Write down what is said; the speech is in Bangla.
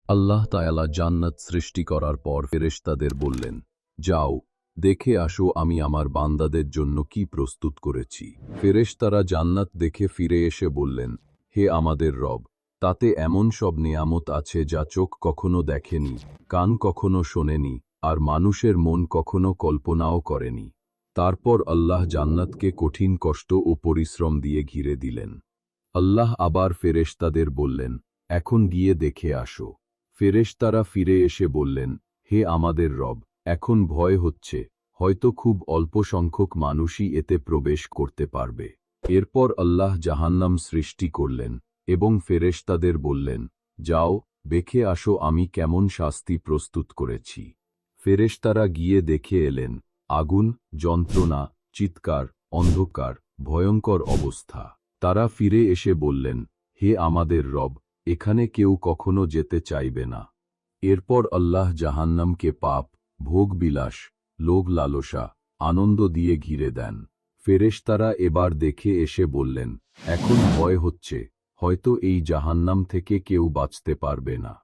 আল্লাহ তাআলা জান্নাত সৃষ্টি করার পর ফেরেশতাদের বললেন, যাও, দেখে আসো আমি আমার বান্দাদের জন্য কি প্রস্তুত করেছি। ফেরেশতারা জান্নাত দেখে ফিরে এসে বললেন, হে আমাদের রব, তাতে এমন সব নিয়ামত আছে যা চোখ কখনো দেখেনি, কান কখনো শোনেনি, আর মানুষের মন কখনো কল্পনাও করেনি। তারপর আল্লাহ জান্নাতকে কঠিন কষ্ট ও পরিশ্রম দিয়ে ঘিরে দিলেন। আল্লাহ আবার ফেরেশতাদের বললেন, এখন গিয়ে দেখে আসো। ফেরেশতারা ফিরে এসে বললেন, হে আমাদের রব, এখন ভয় হচ্ছে, হয়তো খুব অল্প সংখ্যক মানুষই এতে প্রবেশ করতে পারবে। এরপর আল্লাহ জাহান্নাম সৃষ্টি করলেন এবং ফেরেশতাদের বললেন, যাও, দেখে আসো আমি কেমন শাস্তি প্রস্তুত করেছি। ফেরেশতারা গিয়ে দেখে এলেন, আগুন, যন্ত্রণা, চিৎকার, অন্ধকার, ভয়ঙ্কর অবস্থা। তারা ফিরে এসে বললেন, হে আমাদের রব, এখানে কেউ কখনো যেতে চাইবে না। এরপর আল্লাহ জাহান্নামকে পাপ, ভোগবিলাস, লোভ লালসা, আনন্দ দিয়ে ঘিরে দেন। ফেরেশতারা এবার দেখে এসে বললেন, এখন ভয় হচ্ছে, হয়তো এই জাহান্নাম থেকে কেউ বাঁচতে পারবে না।